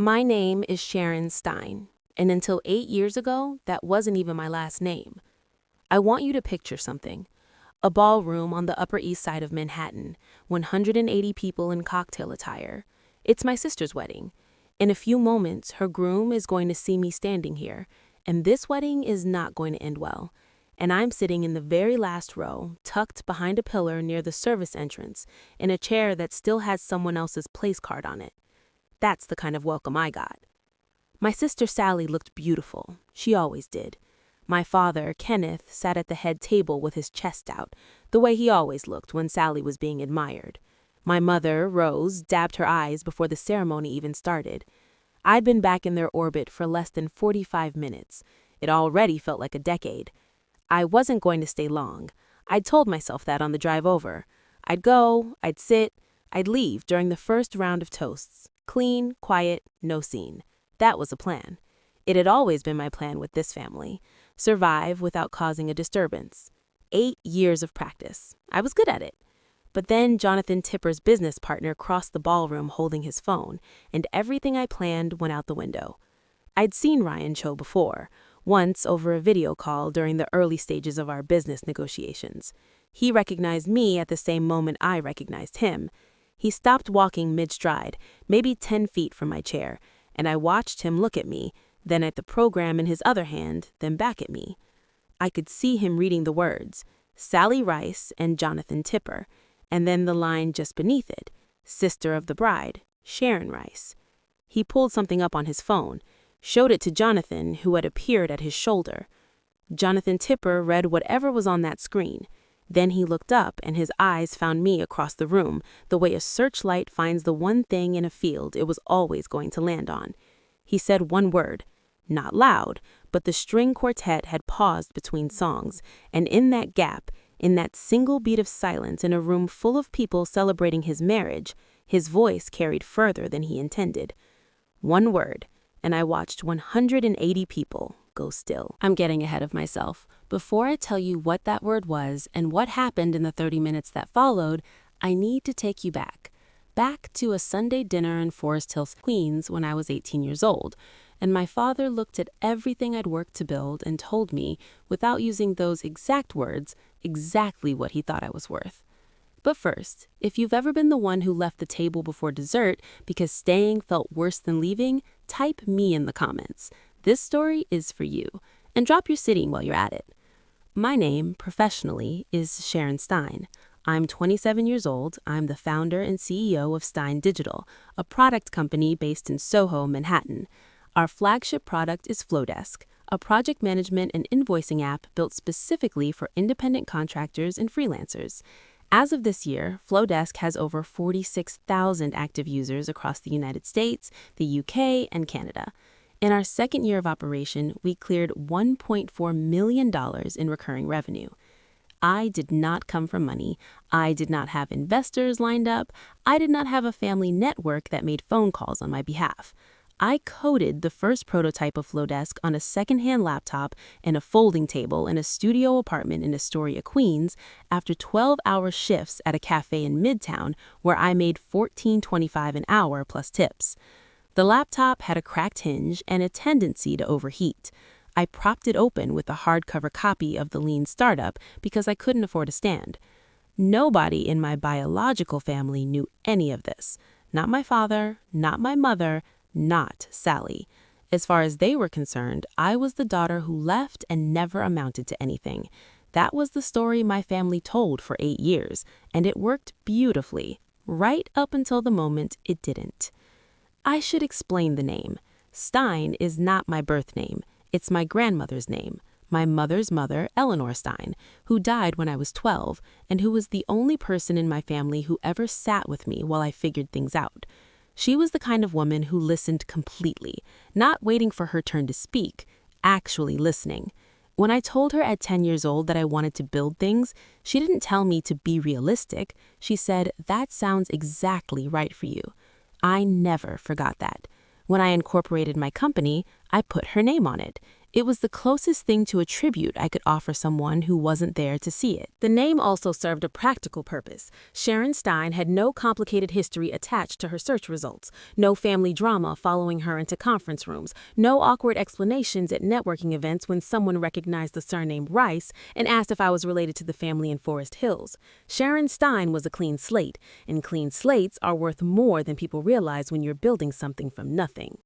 My name is Sharon Stein, and until 8 years ago, that wasn't even my last name. I want you to picture something. A ballroom on the Upper East Side of Manhattan, 180 people in cocktail attire. It's my sister's wedding. In a few moments, her groom is going to see me standing here, and this wedding is not going to end well. And I'm sitting in the very last row, tucked behind a pillar near the service entrance, in a chair that still has someone else's place card on it. That's the kind of welcome I got. My sister Sally looked beautiful. She always did. My father, Kenneth, sat at the head table with his chest out, the way he always looked when Sally was being admired. My mother, Rose, dabbed her eyes before the ceremony even started. I'd been back in their orbit for less than 45 minutes. It already felt like a decade. I wasn't going to stay long. I'd told myself that on the drive over. I'd go, I'd sit, I'd leave during the first round of toasts. Clean, quiet, no scene. That was a plan. It had always been my plan with this family. Survive without causing a disturbance. 8 years of practice. I was good at it. But then Jonathan Tipper's business partner crossed the ballroom holding his phone, and everything I planned went out the window. I'd seen Ryan Cho before, once over a video call during the early stages of our business negotiations. He recognized me at the same moment I recognized him. He stopped walking mid-stride, maybe 10 feet from my chair, and I watched him look at me, then at the program in his other hand, then back at me. I could see him reading the words, Sally Rice and Jonathan Tipper, and then the line just beneath it, sister of the bride, Sharon Rice. He pulled something up on his phone, showed it to Jonathan, who had appeared at his shoulder. Jonathan Tipper read whatever was on that screen. Then he looked up and his eyes found me across the room, the way a searchlight finds the one thing in a field it was always going to land on. He said one word, not loud, but the string quartet had paused between songs, and in that gap, in that single beat of silence in a room full of people celebrating his marriage, his voice carried further than he intended. One word, and I watched 180 people go still. I'm getting ahead of myself. Before I tell you what that word was and what happened in the 30 minutes that followed, I need to take you back to a Sunday dinner in Forest Hills, Queens when I was 18 years old, and my father looked at everything I'd worked to build and told me, without using those exact words, exactly what he thought I was worth. But first, if you've ever been the one who left the table before dessert because staying felt worse than leaving, type me in the comments. This story is for you, and drop your sitting while you're at it. My name, professionally, is Sharon Stein. I'm 27 years old. I'm the founder and CEO of Stein Digital, a product company based in Soho, Manhattan. Our flagship product is Flowdesk, a project management and invoicing app built specifically for independent contractors and freelancers. As of this year, Flowdesk has over 46,000 active users across the United States, the UK, and Canada. In our second year of operation, we cleared $1.4 million in recurring revenue. I did not come from money. I did not have investors lined up. I did not have a family network that made phone calls on my behalf. I coded the first prototype of Flowdesk on a secondhand laptop and a folding table in a studio apartment in Astoria, Queens, after 12-hour shifts at a café in Midtown where I made $14.25 an hour plus tips. The laptop had a cracked hinge and a tendency to overheat. I propped it open with a hardcover copy of the Lean Startup because I couldn't afford a stand. Nobody in my biological family knew any of this. Not my father, not my mother, not Sally. As far as they were concerned, I was the daughter who left and never amounted to anything. That was the story my family told for 8 years, and it worked beautifully, right up until the moment it didn't. I should explain the name. Stein is not my birth name. It's my grandmother's name, my mother's mother, Eleanor Stein, who died when I was 12 and who was the only person in my family who ever sat with me while I figured things out. She was the kind of woman who listened completely, not waiting for her turn to speak, actually listening. When I told her at 10 years old that I wanted to build things, she didn't tell me to be realistic. She said, "That sounds exactly right for you." I never forgot that. When I incorporated my company, I put her name on it. It was the closest thing to a tribute I could offer someone who wasn't there to see it. The name also served a practical purpose. Sharon Stein had no complicated history attached to her search results, no family drama following her into conference rooms, no awkward explanations at networking events when someone recognized the surname Rice and asked if I was related to the family in Forest Hills. Sharon Stein was a clean slate, and clean slates are worth more than people realize when you're building something from nothing.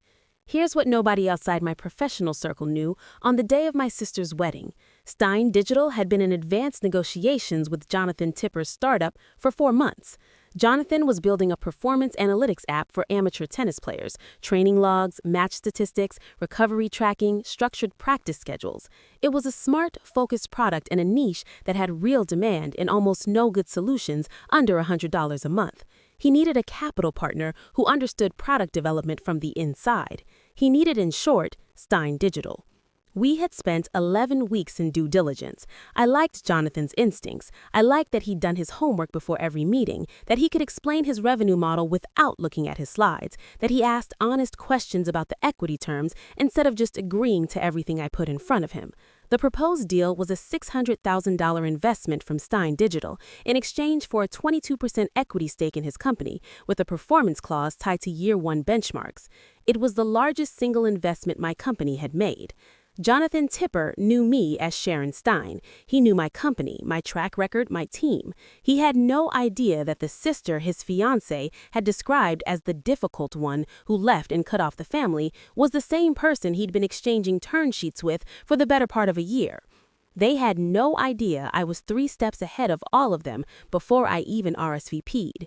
Here's what nobody outside my professional circle knew on the day of my sister's wedding. Stein Digital had been in advanced negotiations with Jonathan Tipper's startup for 4 months. Jonathan was building a performance analytics app for amateur tennis players, training logs, match statistics, recovery tracking, structured practice schedules. It was a smart, focused product in a niche that had real demand and almost no good solutions under $100 a month. He needed a capital partner who understood product development from the inside. He needed, in short, Stein Digital. We had spent 11 weeks in due diligence. I liked Jonathan's instincts. I liked that he'd done his homework before every meeting, that he could explain his revenue model without looking at his slides, that he asked honest questions about the equity terms instead of just agreeing to everything I put in front of him. The proposed deal was a $600,000 investment from Stein Digital in exchange for a 22% equity stake in his company, with a performance clause tied to year-one benchmarks. It was the largest single investment my company had made. Jonathan Tipper knew me as Sharon Stein. He knew my company, my track record, my team. He had no idea that the sister his fiancé had described as the difficult one who left and cut off the family was the same person he'd been exchanging turn sheets with for the better part of a year. They had no idea I was 3 steps ahead of all of them before I even RSVP'd.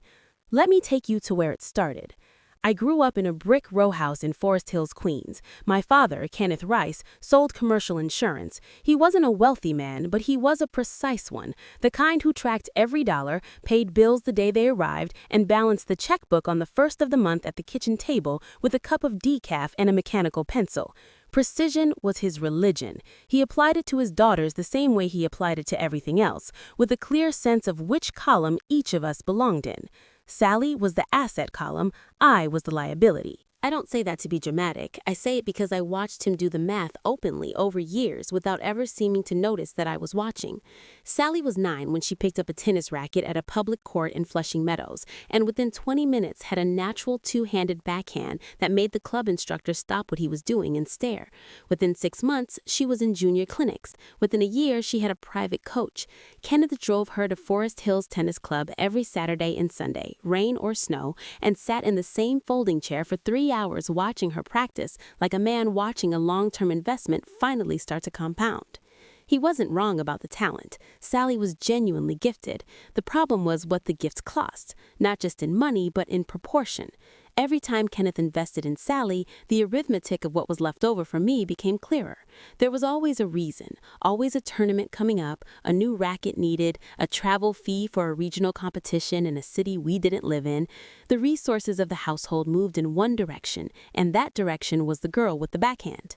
Let me take you to where it started. I grew up in a brick row house in Forest Hills, Queens. My father, Kenneth Rice, sold commercial insurance. He wasn't a wealthy man, but he was a precise one, the kind who tracked every dollar, paid bills the day they arrived, and balanced the checkbook on the first of the month at the kitchen table with a cup of decaf and a mechanical pencil. Precision was his religion. He applied it to his daughters the same way he applied it to everything else, with a clear sense of which column each of us belonged in. Sally was the asset column, I was the liability. I don't say that to be dramatic. I say it because I watched him do the math openly over years without ever seeming to notice that I was watching. Sally was 9 when she picked up a tennis racket at a public court in Flushing Meadows, and within 20 minutes had a natural 2-handed backhand that made the club instructor stop what he was doing and stare. Within 6 months, she was in junior clinics. Within a year, she had a private coach. Kenneth drove her to Forest Hills Tennis Club every Saturday and Sunday, rain or snow, and sat in the same folding chair for 3 hours watching her practice like a man watching a long-term investment finally start to compound. He wasn't wrong about the talent. Sally was genuinely gifted. The problem was what the gift cost, not just in money, but in proportion. Every time Kenneth invested in Sally, the arithmetic of what was left over for me became clearer. There was always a reason, always a tournament coming up, a new racket needed, a travel fee for a regional competition in a city we didn't live in. The resources of the household moved in one direction, and that direction was the girl with the backhand.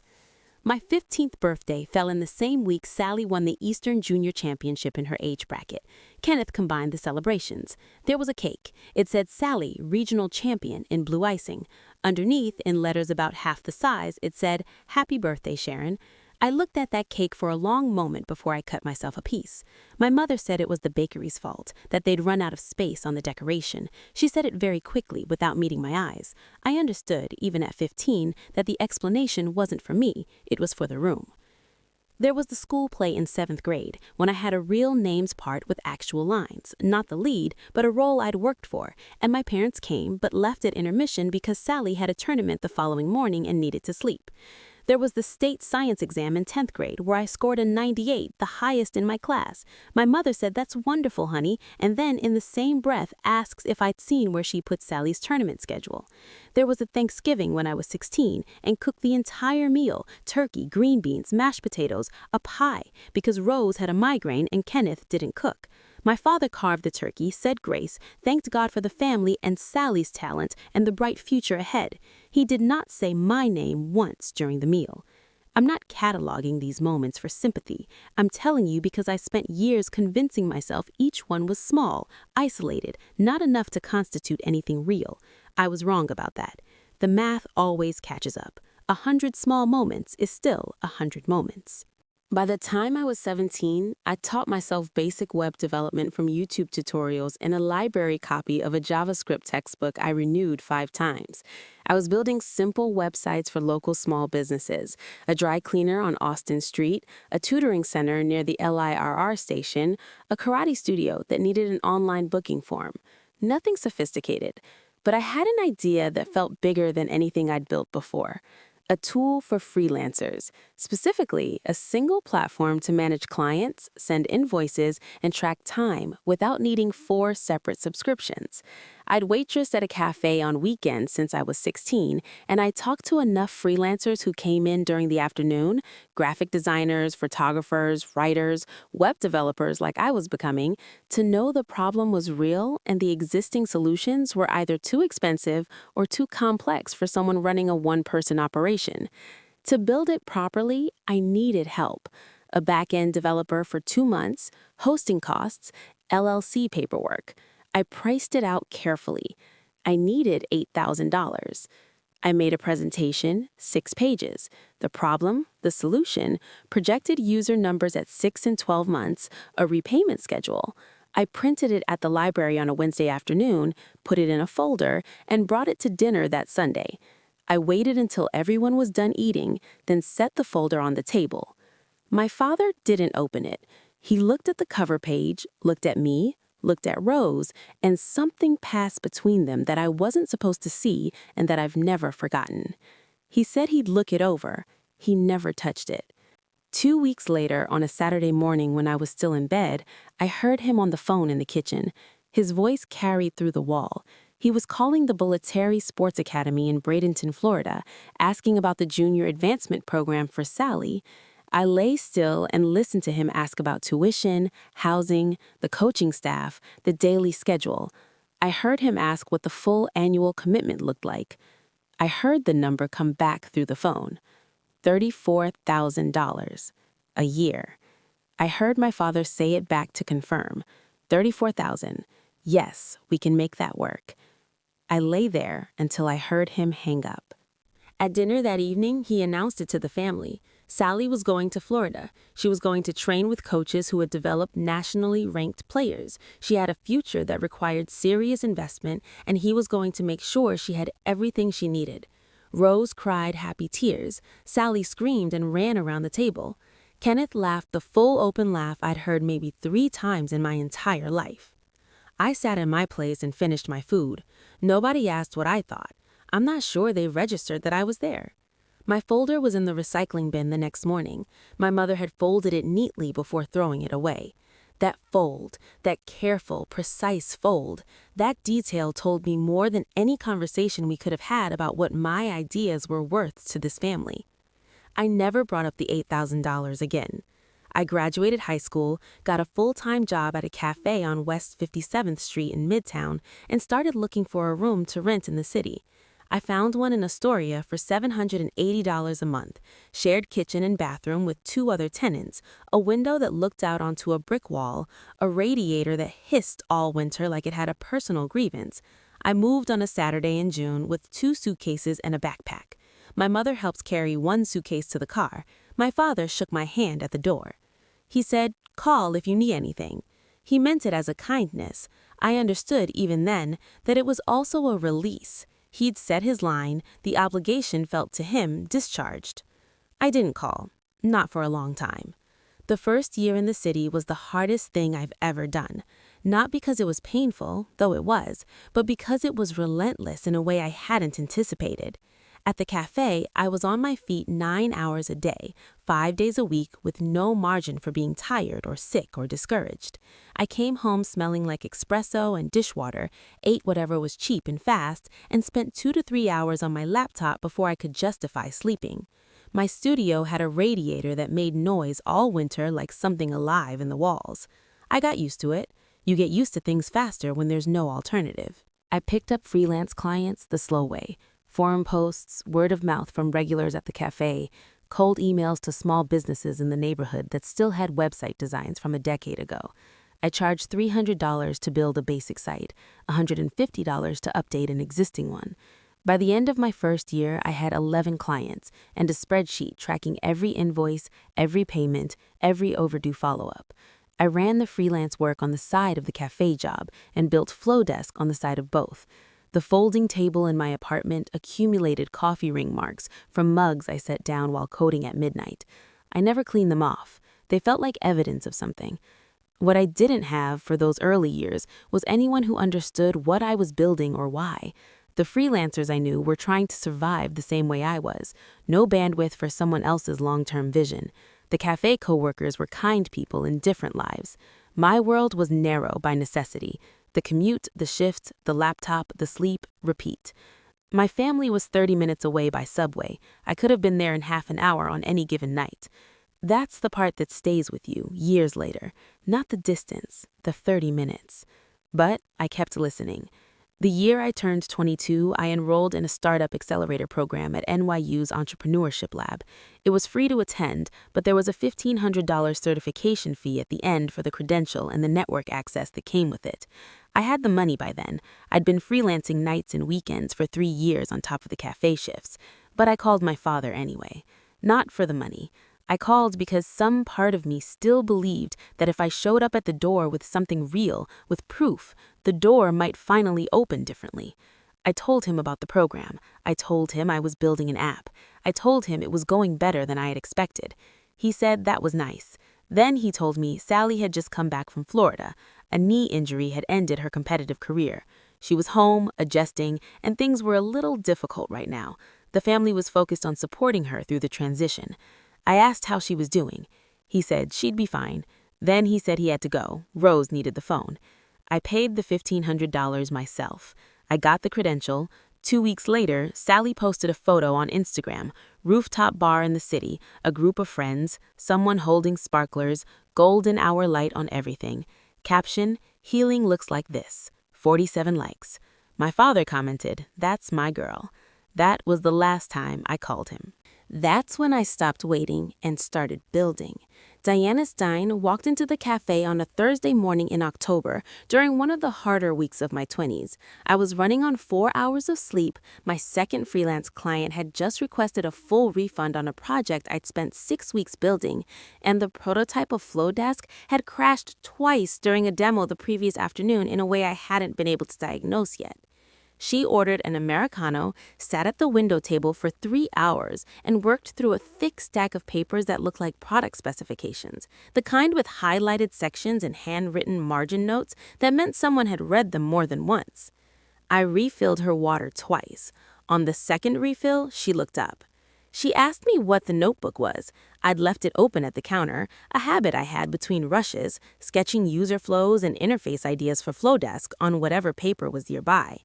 My 15th birthday fell in the same week Sally won the Eastern Junior Championship in her age bracket. Kenneth combined the celebrations. There was a cake. It said Sally, Regional Champion, in blue icing. Underneath, in letters about half the size, it said, "Happy birthday, Sharon." I looked at that cake for a long moment before I cut myself a piece. My mother said it was the bakery's fault, that they'd run out of space on the decoration. She said it very quickly, without meeting my eyes. I understood, even at 15, that the explanation wasn't for me, it was for the room. There was the school play in 7th grade, when I had a real names part with actual lines, not the lead, but a role I'd worked for, and my parents came, but left at intermission because Sally had a tournament the following morning and needed to sleep. There was the state science exam in 10th grade where I scored a 98, the highest in my class. My mother said, "That's wonderful, honey," and then in the same breath asks if I'd seen where she put Sally's tournament schedule. There was a Thanksgiving when I was 16 and cooked the entire meal, turkey, green beans, mashed potatoes, a pie, because Rose had a migraine and Kenneth didn't cook. My father carved the turkey, said grace, thanked God for the family and Sally's talent and the bright future ahead. He did not say my name once during the meal. I'm not cataloging these moments for sympathy. I'm telling you because I spent years convincing myself each one was small, isolated, not enough to constitute anything real. I was wrong about that. The math always catches up. 100 small moments is still 100 moments. By the time I was 17, I taught myself basic web development from YouTube tutorials and a library copy of a JavaScript textbook I renewed 5 times. I was building simple websites for local small businesses, a dry cleaner on Austin Street, a tutoring center near the LIRR station, a karate studio that needed an online booking form. Nothing sophisticated, but I had an idea that felt bigger than anything I'd built before. A tool for freelancers, specifically a single platform to manage clients, send invoices, and track time without needing 4 separate subscriptions. I'd waitressed at a cafe on weekends since I was 16, and I talked to enough freelancers who came in during the afternoon, graphic designers, photographers, writers, web developers like I was becoming, to know the problem was real and the existing solutions were either too expensive or too complex for someone running a one-person operation. To build it properly, I needed help. A back-end developer for 2 months, hosting costs, LLC paperwork. I priced it out carefully. I needed $8,000. I made a presentation, 6 pages. The problem, the solution, projected user numbers at 6 and 12 months, a repayment schedule. I printed it at the library on a Wednesday afternoon, put it in a folder, and brought it to dinner that Sunday. I waited until everyone was done eating, then set the folder on the table. My father didn't open it. He looked at the cover page, looked at me, looked at Rose, and something passed between them that I wasn't supposed to see and that I've never forgotten. He said he'd look it over. He never touched it. 2 weeks later, on a Saturday morning when I was still in bed, I heard him on the phone in the kitchen. His voice carried through the wall. He was calling the Bollettieri Sports Academy in Bradenton, Florida, asking about the junior advancement program for Sally. I lay still and listened to him ask about tuition, housing, the coaching staff, the daily schedule. I heard him ask what the full annual commitment looked like. I heard the number come back through the phone. $34,000 a year. I heard my father say it back to confirm. 34,000. Yes, we can make that work. I lay there until I heard him hang up. At dinner that evening, he announced it to the family. Sally was going to Florida. She was going to train with coaches who had developed nationally ranked players. She had a future that required serious investment, and he was going to make sure she had everything she needed. Rose cried happy tears. Sally screamed and ran around the table. Kenneth laughed the full open laugh I'd heard maybe 3 times in my entire life. I sat in my place and finished my food. Nobody asked what I thought. I'm not sure they registered that I was there. My folder was in the recycling bin the next morning. My mother had folded it neatly before throwing it away. That fold, that careful, precise fold, that detail told me more than any conversation we could have had about what my ideas were worth to this family. I never brought up the $8,000 again. I graduated high school, got a full-time job at a café on West 57th Street in Midtown, and started looking for a room to rent in the city. I found one in Astoria for $780 a month, shared kitchen and bathroom with 2 other tenants, a window that looked out onto a brick wall, a radiator that hissed all winter like it had a personal grievance. I moved on a Saturday in June with 2 suitcases and a backpack. My mother helped carry 1 suitcase to the car. My father shook my hand at the door. He said, "Call if you need anything." He meant it as a kindness. I understood even then that it was also a release. He'd said his line, the obligation felt to him discharged. I didn't call, not for a long time. The first year in the city was the hardest thing I've ever done. Not because it was painful, though it was, but because it was relentless in a way I hadn't anticipated. At the cafe, I was on my feet 9 hours a day, 5 days a week, with no margin for being tired or sick or discouraged. I came home smelling like espresso and dishwater, ate whatever was cheap and fast, and spent 2 to 3 hours on my laptop before I could justify sleeping. My studio had a radiator that made noise all winter like something alive in the walls. I got used to it. You get used to things faster when there's no alternative. I picked up freelance clients the slow way. Forum posts, word of mouth from regulars at the cafe, cold emails to small businesses in the neighborhood that still had website designs from a decade ago. I charged $300 to build a basic site, $150 to update an existing one. By the end of my first year, I had 11 clients and a spreadsheet tracking every invoice, every payment, every overdue follow-up. I ran the freelance work on the side of the cafe job and built Flow Desk on the side of both. The folding table in my apartment accumulated coffee ring marks from mugs I set down while coding at midnight. I never cleaned them off. They felt like evidence of something. What I didn't have for those early years was anyone who understood what I was building or why. The freelancers I knew were trying to survive the same way I was. No bandwidth for someone else's long-term vision. The cafe coworkers were kind people in different lives. My world was narrow by necessity. The commute, the shift, the laptop, the sleep, repeat. My family was 30 minutes away by subway. I could have been there in half an hour on any given night. That's the part that stays with you years later, not the distance, the 30 minutes. But I kept listening. The year I turned 22, I enrolled in a startup accelerator program at NYU's Entrepreneurship Lab. It was free to attend, but there was a $1,500 certification fee at the end for the credential and the network access that came with it. I had the money by then. I'd been freelancing nights and weekends for 3 years on top of the cafe shifts. But I called my father anyway. Not for the money. I called because some part of me still believed that if I showed up at the door with something real, with proof, the door might finally open differently. I told him about the program. I told him I was building an app. I told him it was going better than I had expected. He said that was nice. Then he told me Sally had just come back from Florida. A knee injury had ended her competitive career. She was home, adjusting, and things were a little difficult right now. The family was focused on supporting her through the transition. I asked how she was doing. He said she'd be fine. Then he said he had to go. Rose needed the phone. I paid the $1,500 myself. I got the credential. 2 weeks later, Sally posted a photo on Instagram. Rooftop bar in the city, a group of friends, someone holding sparklers, golden hour light on everything. Caption, healing looks like this. 47 likes. My father commented, that's my girl. That was the last time I called him. That's when I stopped waiting and started building. Diana Stein walked into the cafe on a Thursday morning in October during one of the harder weeks of my 20s. I was running on 4 hours of sleep. My second freelance client had just requested a full refund on a project I'd spent 6 weeks building, and the prototype of Flowdesk had crashed twice during a demo the previous afternoon in a way I hadn't been able to diagnose yet. She ordered an Americano, sat at the window table for 3 hours, and worked through a thick stack of papers that looked like product specifications, the kind with highlighted sections and handwritten margin notes that meant someone had read them more than once. I refilled her water twice. On the second refill, she looked up. She asked me what the notebook was. I'd left it open at the counter, a habit I had between rushes, sketching user flows and interface ideas for Flowdesk on whatever paper was nearby.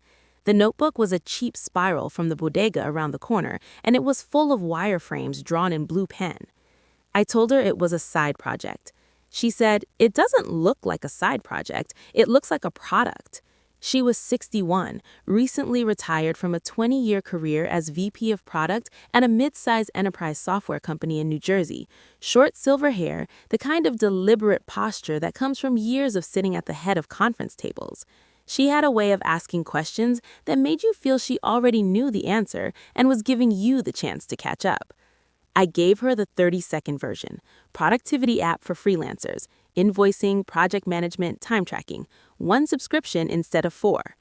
The notebook was a cheap spiral from the bodega around the corner, and it was full of wireframes drawn in blue pen. I told her it was a side project. She said, "It doesn't look like a side project. It looks like a product." She was 61, recently retired from a 20-year career as VP of product at a mid-size enterprise software company in New Jersey. Short silver hair, the kind of deliberate posture that comes from years of sitting at the head of conference tables. She had a way of asking questions that made you feel she already knew the answer and was giving you the chance to catch up. I gave her the 30-second version, productivity app for freelancers, invoicing, project management, time tracking, 1 subscription instead of 4.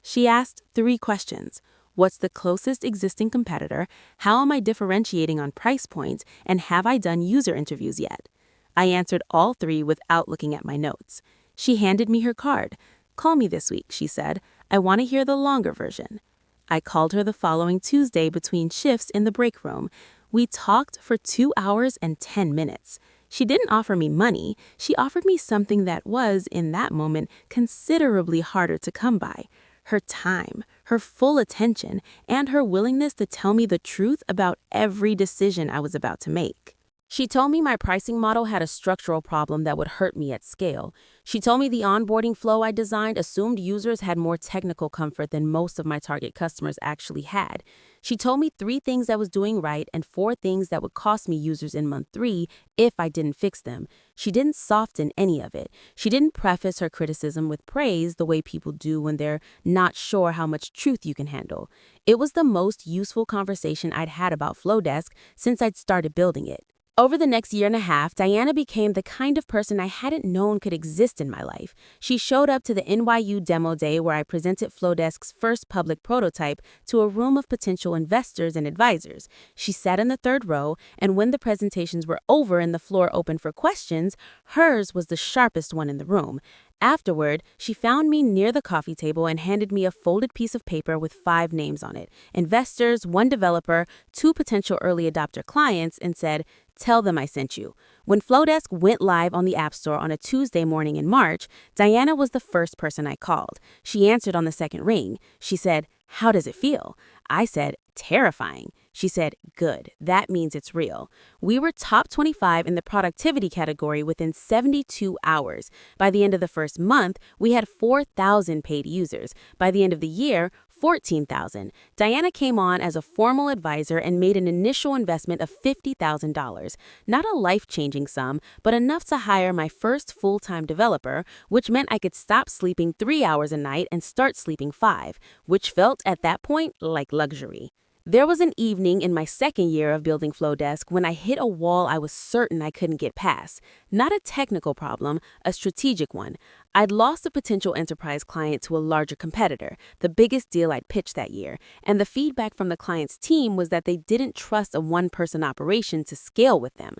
She asked 3 questions. What's the closest existing competitor? How am I differentiating on price points? And have I done user interviews yet? I answered all 3 without looking at my notes. She handed me her card. "Call me this week," she said. "I want to hear the longer version." I called her the following Tuesday between shifts in the break room. We talked for 2 hours and 10 minutes. She didn't offer me money. She offered me something that was, in that moment, considerably harder to come by. Her time, her full attention, and her willingness to tell me the truth about every decision I was about to make. She told me my pricing model had a structural problem that would hurt me at scale. She told me the onboarding flow I designed assumed users had more technical comfort than most of my target customers actually had. She told me 3 things I was doing right and 4 things that would cost me users in month 3 if I didn't fix them. She didn't soften any of it. She didn't preface her criticism with praise the way people do when they're not sure how much truth you can handle. It was the most useful conversation I'd had about Flowdesk since I'd started building it. Over the next year and a half, Diana became the kind of person I hadn't known could exist in my life. She showed up to the NYU demo day where I presented Flowdesk's first public prototype to a room of potential investors and advisors. She sat in the 3rd row, and when the presentations were over and the floor opened for questions, hers was the sharpest one in the room. Afterward, she found me near the coffee table and handed me a folded piece of paper with 5 names on it: investors, 1 developer, 2 potential early adopter clients, and said, "Tell them I sent you." When Flowdesk went live on the App Store on a Tuesday morning in March, Diana was the first person I called. She answered on the 2nd ring. She said, "How does it feel?" I said, "Terrifying." She said, "Good. That means it's real." We were top 25 in the productivity category within 72 hours. By the end of the first month, we had 4,000 paid users. By the end of the year, 14,000. Diana came on as a formal advisor and made an initial investment of $50,000. Not a life-changing sum, but enough to hire my first full-time developer, which meant I could stop sleeping 3 hours a night and start sleeping 5, which felt at that point like luxury. There was an evening in my 2nd year of building Flowdesk when I hit a wall I was certain I couldn't get past. Not a technical problem, a strategic one. I'd lost a potential enterprise client to a larger competitor, the biggest deal I'd pitched that year, and the feedback from the client's team was that they didn't trust a 1-person operation to scale with them.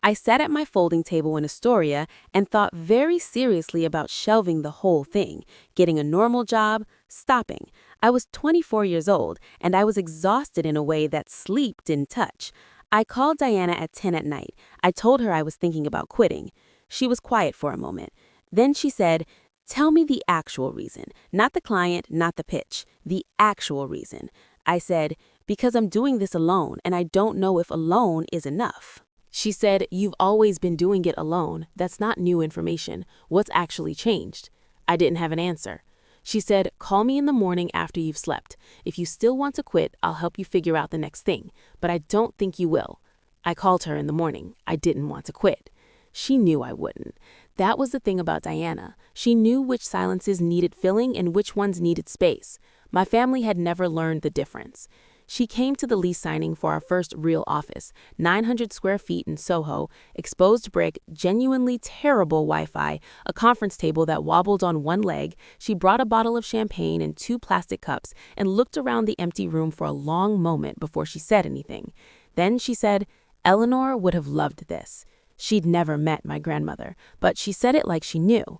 I sat at my folding table in Astoria and thought very seriously about shelving the whole thing, getting a normal job, stopping. I was 24 years old, and I was exhausted in a way that sleep didn't touch. I called Diana at 10 at night. I told her I was thinking about quitting. She was quiet for a moment. Then she said, "Tell me the actual reason. Not the client, not the pitch. The actual reason." I said, "Because I'm doing this alone, and I don't know if alone is enough." She said, "You've always been doing it alone. That's not new information. What's actually changed?" I didn't have an answer. She said, "Call me in the morning after you've slept. If you still want to quit, I'll help you figure out the next thing, but I don't think you will." I called her in the morning. I didn't want to quit. She knew I wouldn't. That was the thing about Diana. She knew which silences needed filling and which ones needed space. My family had never learned the difference. She came to the lease signing for our first real office, 900 square feet in Soho, exposed brick, genuinely terrible Wi-Fi, a conference table that wobbled on one leg. She brought a bottle of champagne and 2 plastic cups and looked around the empty room for a long moment before she said anything. Then she said, "Eleanor would have loved this." She'd never met my grandmother, but she said it like she knew.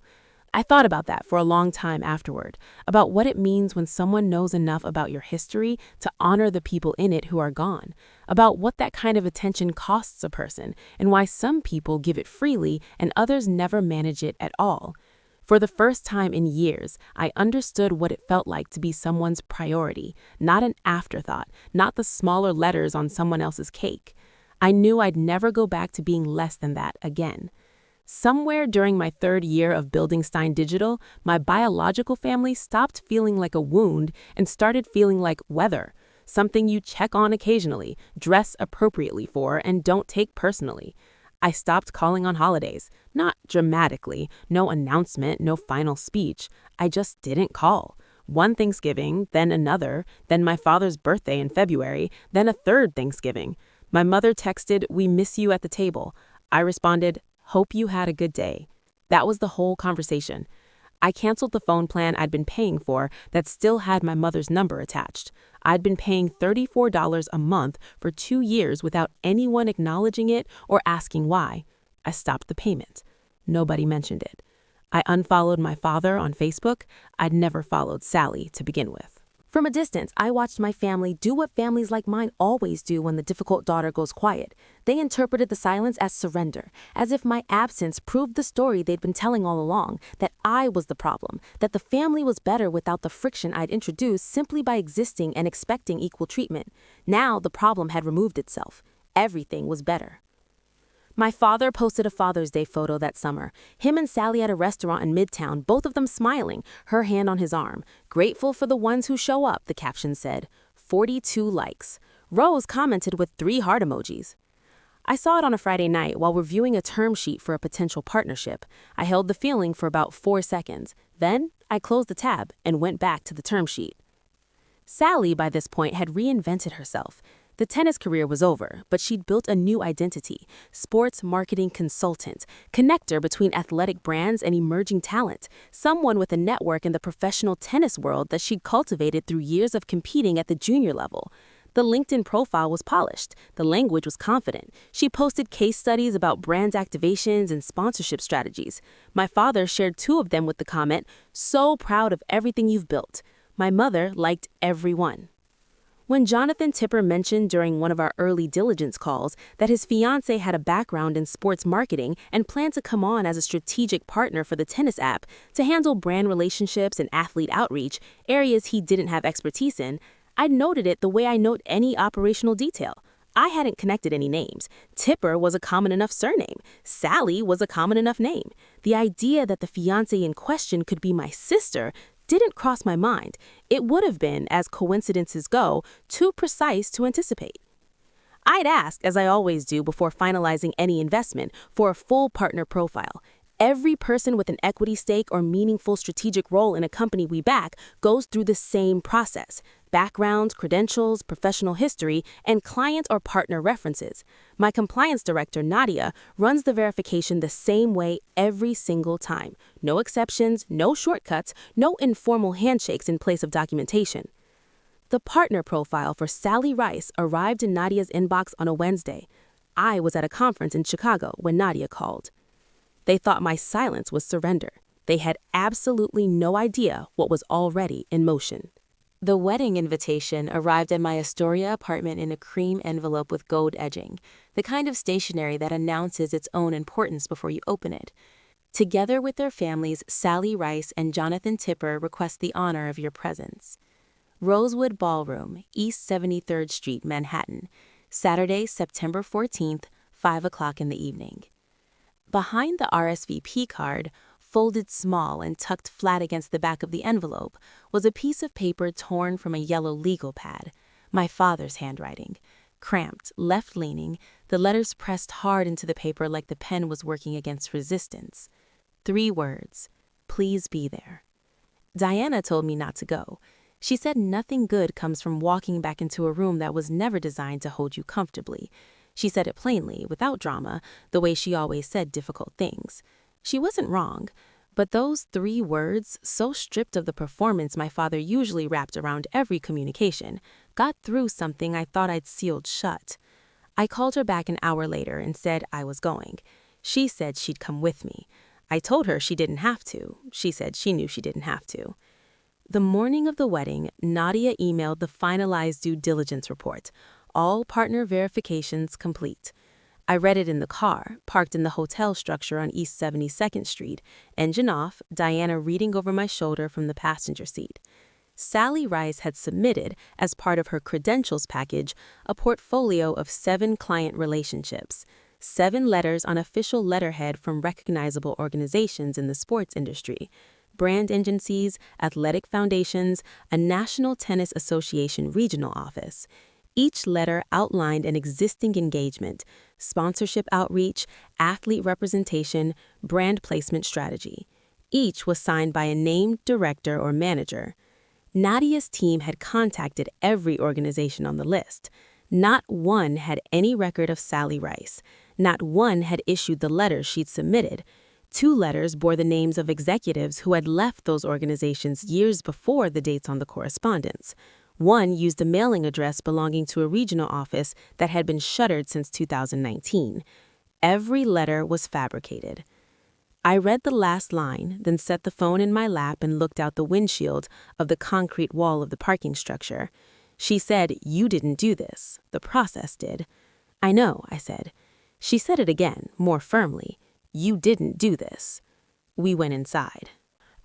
I thought about that for a long time afterward, about what it means when someone knows enough about your history to honor the people in it who are gone, about what that kind of attention costs a person, and why some people give it freely and others never manage it at all. For the first time in years, I understood what it felt like to be someone's priority, not an afterthought, not the smaller letters on someone else's cake. I knew I'd never go back to being less than that again. Somewhere during my 3rd year of building Stein Digital, my biological family stopped feeling like a wound and started feeling like weather, something you check on occasionally, dress appropriately for, and don't take personally. I stopped calling on holidays, not dramatically, no announcement, no final speech. I just didn't call. One Thanksgiving, then another, then my father's birthday in February, then a 3rd Thanksgiving. My mother texted, "We miss you at the table." I responded, "Hope you had a good day." That was the whole conversation. I canceled the phone plan I'd been paying for that still had my mother's number attached. I'd been paying $34 a month for 2 years without anyone acknowledging it or asking why. I stopped the payment. Nobody mentioned it. I unfollowed my father on Facebook. I'd never followed Sally to begin with. From a distance, I watched my family do what families like mine always do when the difficult daughter goes quiet. They interpreted the silence as surrender, as if my absence proved the story they'd been telling all along, that I was the problem, that the family was better without the friction I'd introduced simply by existing and expecting equal treatment. Now the problem had removed itself. Everything was better. My father posted a Father's Day photo that summer. Him and Sally at a restaurant in Midtown, both of them smiling, her hand on his arm. Grateful for the ones who show up, the caption said. 42 likes. Rose commented with 3 heart emojis. I saw it on a Friday night while reviewing a term sheet for a potential partnership. I held the feeling for about 4 seconds. Then, I closed the tab and went back to the term sheet. Sally, by this point, had reinvented herself. The tennis career was over, but she'd built a new identity, sports marketing consultant, connector between athletic brands and emerging talent, someone with a network in the professional tennis world that she'd cultivated through years of competing at the junior level. The LinkedIn profile was polished. The language was confident. She posted case studies about brand activations and sponsorship strategies. My father shared 2 of them with the comment, "So proud of everything you've built." My mother liked every one. When Jonathan Tipper mentioned during one of our early diligence calls that his fiancé had a background in sports marketing and planned to come on as a strategic partner for the tennis app to handle brand relationships and athlete outreach, areas he didn't have expertise in, I noted it the way I note any operational detail. I hadn't connected any names. Tipper was a common enough surname. Sally was a common enough name. The idea that the fiancé in question could be my sister didn't cross my mind. It would have been, as coincidences go, too precise to anticipate. I'd ask, as I always do before finalizing any investment, for a full partner profile. Every person with an equity stake or meaningful strategic role in a company we back goes through the same process: background, credentials, professional history, and client or partner references. My compliance director, Nadia, runs the verification the same way every single time. No exceptions, no shortcuts, no informal handshakes in place of documentation. The partner profile for Sally Rice arrived in Nadia's inbox on a Wednesday. I was at a conference in Chicago when Nadia called. They thought my silence was surrender. They had absolutely no idea what was already in motion. The wedding invitation arrived at my Astoria apartment in a cream envelope with gold edging, the kind of stationery that announces its own importance before you open it. Together with their families, Sally Rice and Jonathan Tipper request the honor of your presence. Rosewood Ballroom, East 73rd Street, Manhattan, Saturday, September 14th, 5 o'clock in the evening. Behind the RSVP card, folded small and tucked flat against the back of the envelope, was a piece of paper torn from a yellow legal pad, my father's handwriting. Cramped, left-leaning, the letters pressed hard into the paper like the pen was working against resistance. 3 words: "Please be there." Diana told me not to go. She said nothing good comes from walking back into a room that was never designed to hold you comfortably. She said it plainly, without drama, the way she always said difficult things. She wasn't wrong, but those 3 words, so stripped of the performance my father usually wrapped around every communication, got through something I thought I'd sealed shut. I called her back an hour later and said I was going. She said she'd come with me. I told her she didn't have to. She said she knew she didn't have to. The morning of the wedding, Nadia emailed the finalized due diligence report. All partner verifications complete. I read it in the car, parked in the hotel structure on East 72nd Street, engine off, Diana reading over my shoulder from the passenger seat. Sally Rice had submitted, as part of her credentials package, a portfolio of 7 client relationships, 7 letters on official letterhead from recognizable organizations in the sports industry, brand agencies, athletic foundations, a National Tennis Association regional office. Each letter outlined an existing engagement, sponsorship outreach, athlete representation, brand placement strategy. Each was signed by a named director or manager. Nadia's team had contacted every organization on the list. Not one had any record of Sally Rice. Not one had issued the letters she'd submitted. 2 letters bore the names of executives who had left those organizations years before the dates on the correspondence. One used a mailing address belonging to a regional office that had been shuttered since 2019. Every letter was fabricated. I read the last line, then set the phone in my lap and looked out the windshield of the concrete wall of the parking structure. She said, "You didn't do this. The process did." "I know," I said. She said it again, more firmly. "You didn't do this." We went inside.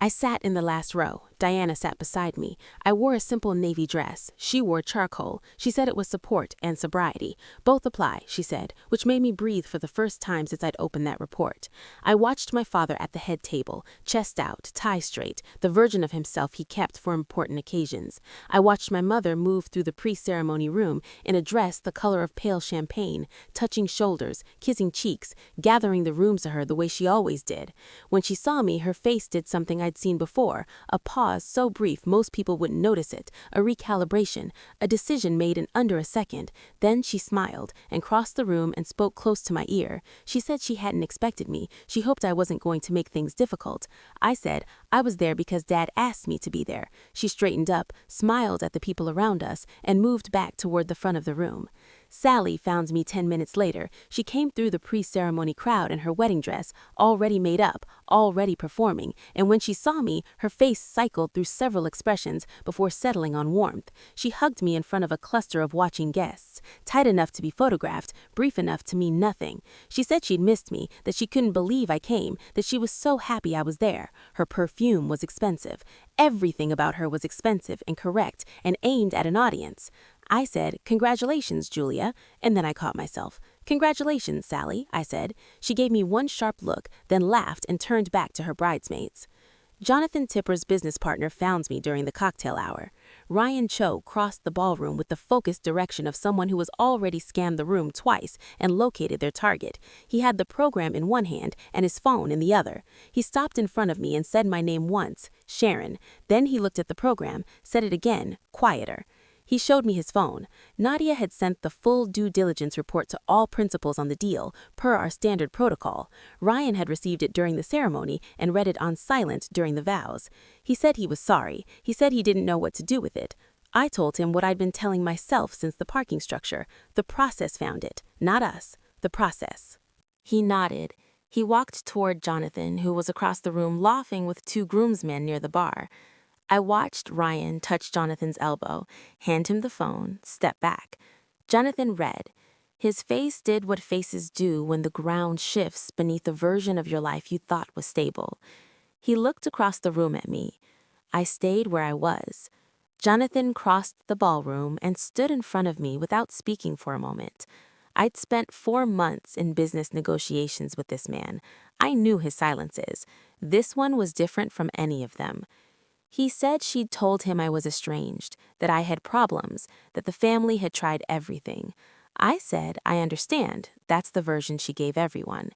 I sat in the last row, Diana sat beside me. I wore a simple navy dress. She wore charcoal. She said it was support and sobriety. Both apply, she said, which made me breathe for the first time since I'd opened that report. I watched my father at the head table, chest out, tie straight, the version of himself he kept for important occasions. I watched my mother move through the pre-ceremony room in a dress the color of pale champagne, touching shoulders, kissing cheeks, gathering the room to her the way she always did. When she saw me, her face did something I'd seen before, a pause so brief most people wouldn't notice it, a recalibration, a decision made in under a second. Then she smiled and crossed the room and spoke close to my ear. She said she hadn't expected me. She hoped I wasn't going to make things difficult. I said I was there because Dad asked me to be there. She straightened up, smiled at the people around us, and moved back toward the front of the room. Sally found me 10 minutes later. She came through the pre-ceremony crowd in her wedding dress, already made up, already performing, and when she saw me, her face cycled through several expressions before settling on warmth. She hugged me in front of a cluster of watching guests, tight enough to be photographed, brief enough to mean nothing. She said she'd missed me, that she couldn't believe I came, that she was so happy I was there. Her perfume was expensive. Everything about her was expensive and correct and aimed at an audience. I said, "Congratulations, Julia," and then I caught myself. "Congratulations, Sally," I said. She gave me one sharp look, then laughed and turned back to her bridesmaids. Jonathan Tipper's business partner found me during the cocktail hour. Ryan Cho crossed the ballroom with the focused direction of someone who has already scanned the room twice and located their target. He had the program in one hand and his phone in the other. He stopped in front of me and said my name once, Sharon. Then he looked at the program, said it again, quieter. He showed me his phone. Nadia had sent the full due diligence report to all principals on the deal, per our standard protocol. Ryan had received it during the ceremony and read it on silent during the vows. He said he was sorry. He said he didn't know what to do with it. I told him what I'd been telling myself since the parking structure. The process found it, not us. The process. He nodded. He walked toward Jonathan, who was across the room laughing with two groomsmen near the bar. I watched Ryan touch Jonathan's elbow, hand him the phone, step back. Jonathan read. His face did what faces do when the ground shifts beneath a version of your life you thought was stable. He looked across the room at me. I stayed where I was. Jonathan crossed the ballroom and stood in front of me without speaking for a moment. I'd spent 4 months in business negotiations with this man. I knew his silences. This one was different from any of them. He said she'd told him I was estranged, that I had problems, that the family had tried everything. I said, I understand. That's the version she gave everyone.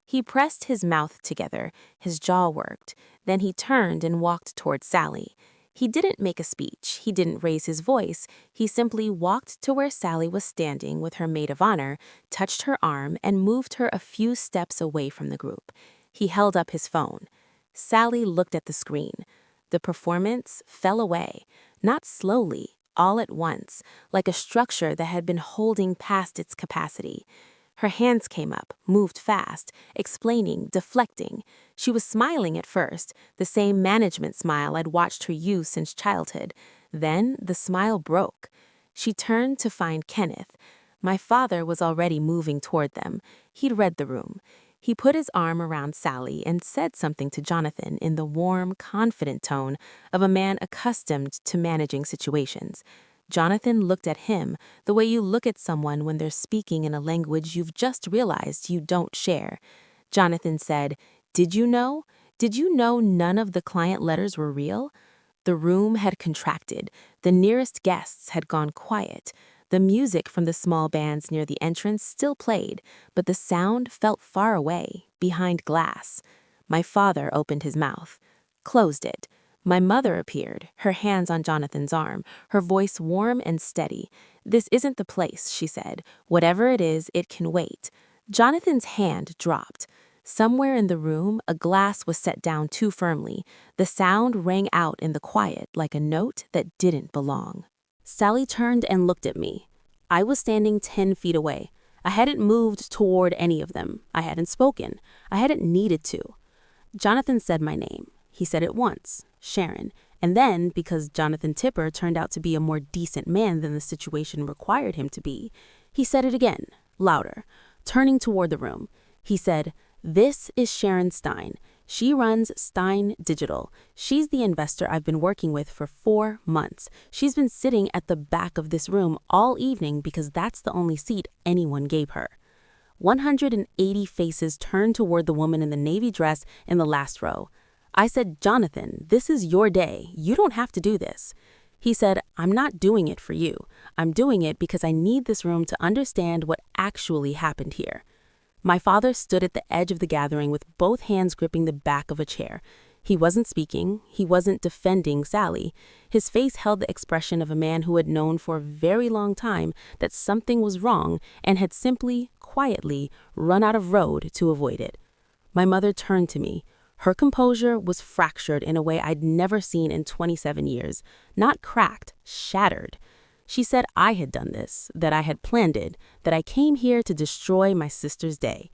He pressed his mouth together, his jaw worked. Then he turned and walked toward Sally. He didn't make a speech. He didn't raise his voice. He simply walked to where Sally was standing with her maid of honor, touched her arm, and moved her a few steps away from the group. He held up his phone. Sally looked at the screen. The performance fell away, not slowly, all at once, like a structure that had been holding past its capacity. Her hands came up, moved fast, explaining, deflecting. She was smiling at first, the same management smile I'd watched her use since childhood. Then the smile broke. She turned to find Kenneth. My father was already moving toward them. He'd read the room. He put his arm around Sally and said something to Jonathan in the warm, confident tone of a man accustomed to managing situations. Jonathan looked at him the way you look at someone when they're speaking in a language you've just realized you don't share. Jonathan said, "Did you know? Did you know none of the client letters were real?" The room had contracted. The nearest guests had gone quiet. The music from the small bands near the entrance still played, but the sound felt far away, behind glass. My father opened his mouth, closed it. My mother appeared, her hands on Jonathan's arm, her voice warm and steady. "This isn't the place," she said. "Whatever it is, it can wait." Jonathan's hand dropped. Somewhere in the room, a glass was set down too firmly. The sound rang out in the quiet like a note that didn't belong. Sally turned and looked at me. I was standing 10 feet away. I hadn't moved toward any of them. I hadn't spoken. I hadn't needed to. Jonathan said my name. He said it once, Sharon, and then, because Jonathan Tipper turned out to be a more decent man than the situation required him to be, he said it again, louder, turning toward the room. He said, This is Sharon Stein. She runs Stein Digital. She's the investor I've been working with for 4 months. She's been sitting at the back of this room all evening because that's the only seat anyone gave her. 180 faces turned toward the woman in the navy dress in the last row. I said, "Jonathan, this is your day. You don't have to do this." He said, "I'm not doing it for you. I'm doing it because I need this room to understand what actually happened here." My father stood at the edge of the gathering with both hands gripping the back of a chair. He wasn't speaking. He wasn't defending Sally. His face held the expression of a man who had known for a very long time that something was wrong and had simply, quietly, run out of road to avoid it. My mother turned to me. Her composure was fractured in a way I'd never seen in 27 years. Not cracked, shattered. She said I had done this, that I had planned it, that I came here to destroy my sister's day.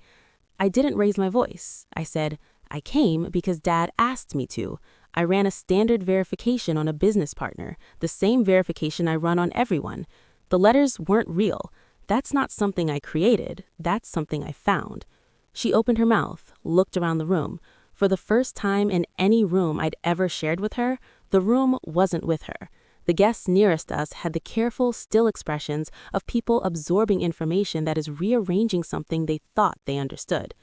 I didn't raise my voice. I said, "I came because Dad asked me to. I ran a standard verification on a business partner, the same verification I run on everyone. The letters weren't real. That's not something I created. That's something I found." She opened her mouth, looked around the room. For the first time in any room I'd ever shared with her, the room wasn't with her. The guests nearest us had the careful, still expressions of people absorbing information that is rearranging something they thought they understood.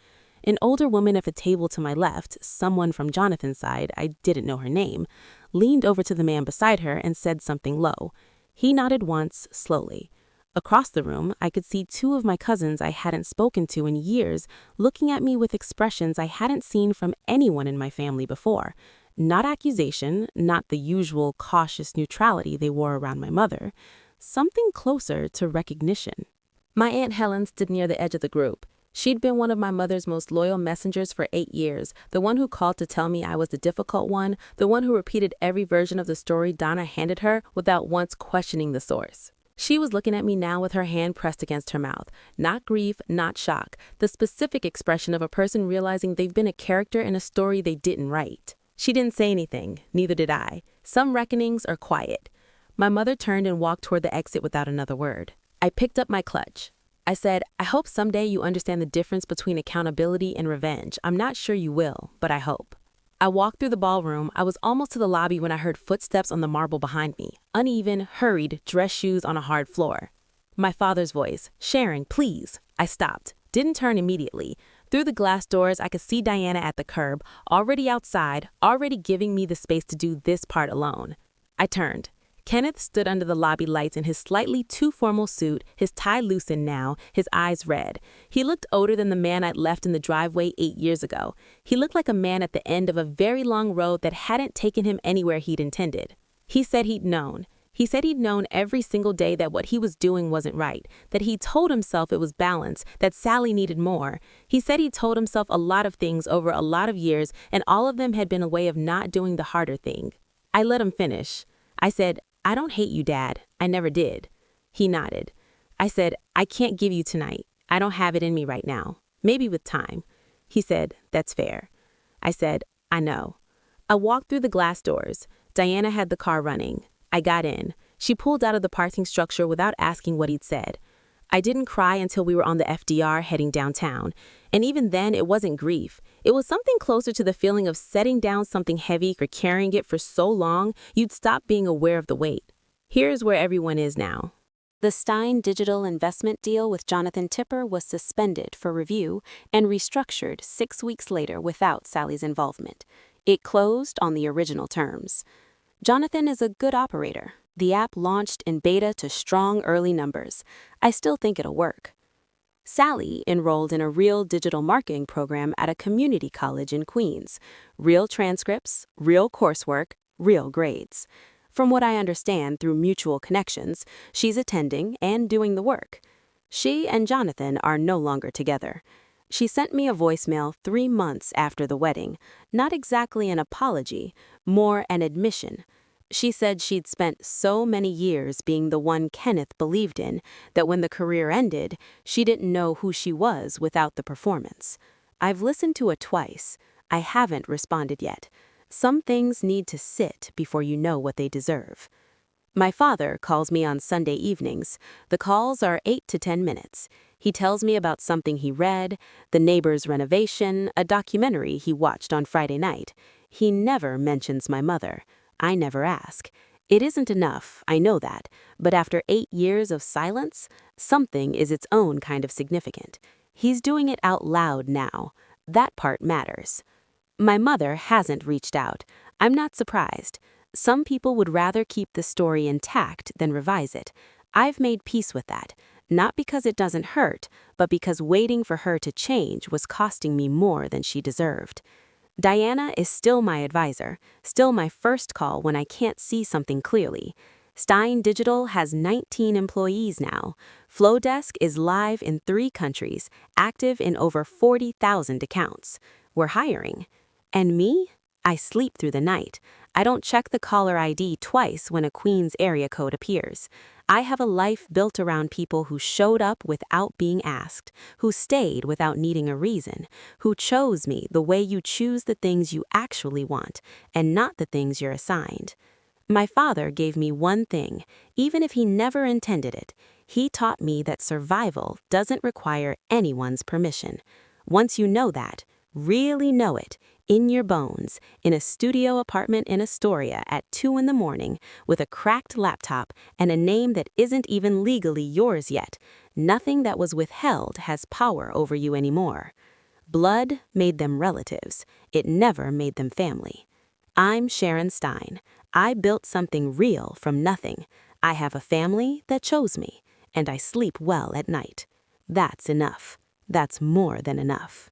An older woman at the table to my left, someone from Jonathan's side, I didn't know her name, leaned over to the man beside her and said something low. He nodded once, slowly. Across the room, I could see 2 of my cousins I hadn't spoken to in years looking at me with expressions I hadn't seen from anyone in my family before. Not accusation, not the usual cautious neutrality they wore around my mother. Something closer to recognition. My Aunt Helen stood near the edge of the group. She'd been one of my mother's most loyal messengers for 8 years, the one who called to tell me I was the difficult one, the one who repeated every version of the story Donna handed her without once questioning the source. She was looking at me now with her hand pressed against her mouth. Not grief, not shock, the specific expression of a person realizing they've been a character in a story they didn't write. She didn't say anything, neither did I. Some reckonings are quiet. My mother turned and walked toward the exit without another word. I picked up my clutch. I said, "I hope someday you understand the difference between accountability and revenge. I'm not sure you will, but I hope." I walked through the ballroom. I was almost to the lobby when I heard footsteps on the marble behind me. Uneven, hurried, dress shoes on a hard floor. My father's voice, "Sharon, please." I stopped. Didn't turn immediately. Through the glass doors, I could see Diana at the curb, already outside, already giving me the space to do this part alone. I turned. Kenneth stood under the lobby lights in his slightly too formal suit, his tie loosened now, his eyes red. He looked older than the man I'd left in the driveway 8 years ago. He looked like a man at the end of a very long road that hadn't taken him anywhere he'd intended. He said he'd known. He said he'd known every single day that what he was doing wasn't right, that he told himself it was balance, that Sally needed more. He said he told himself a lot of things over a lot of years, and all of them had been a way of not doing the harder thing. I let him finish. I said, "I don't hate you, Dad. I never did." He nodded. I said, "I can't give you tonight. I don't have it in me right now. Maybe with time." He said, "That's fair." I said, "I know." I walked through the glass doors. Diana had the car running. I got in. She pulled out of the parking structure without asking what he'd said. I didn't cry until we were on the FDR heading downtown. And even then, it wasn't grief. It was something closer to the feeling of setting down something heavy or carrying it for so long, you'd stop being aware of the weight. Here's where everyone is now. The Stein Digital investment deal with Jonathan Tipper was suspended for review and restructured 6 weeks later without Sally's involvement. It closed on the original terms. Jonathan is a good operator. The app launched in beta to strong early numbers. I still think it'll work. Sally enrolled in a real digital marketing program at a community college in Queens. Real transcripts, real coursework, real grades. From what I understand through mutual connections, she's attending and doing the work. She and Jonathan are no longer together. She sent me a voicemail 3 months after the wedding. Not exactly an apology, more an admission. She said she'd spent so many years being the one Kenneth believed in that when the career ended, she didn't know who she was without the performance. I've listened to it twice. I haven't responded yet. Some things need to sit before you know what they deserve. My father calls me on Sunday evenings. The calls are 8 to 10 minutes. He tells me about something he read, the neighbor's renovation, a documentary he watched on Friday night. He never mentions my mother. I never ask. It isn't enough, I know that, but after 8 years of silence, something is its own kind of significant. He's doing it out loud now. That part matters. My mother hasn't reached out. I'm not surprised. Some people would rather keep the story intact than revise it. I've made peace with that, not because it doesn't hurt, but because waiting for her to change was costing me more than she deserved. Diana is still my advisor, still my first call when I can't see something clearly. Stein Digital has 19 employees now. Flowdesk is live in 3 countries, active in over 40,000 accounts. We're hiring. And me? I sleep through the night. I don't check the caller ID twice when a Queens area code appears. I have a life built around people who showed up without being asked, who stayed without needing a reason, who chose me the way you choose the things you actually want, and not the things you're assigned. My father gave me one thing, even if he never intended it. He taught me that survival doesn't require anyone's permission. Once you know that, really know it, in your bones, in a studio apartment in Astoria at 2 in the morning, with a cracked laptop and a name that isn't even legally yours yet, nothing that was withheld has power over you anymore. Blood made them relatives. It never made them family. I'm Sharon Stein. I built something real from nothing. I have a family that chose me, and I sleep well at night. That's enough. That's more than enough.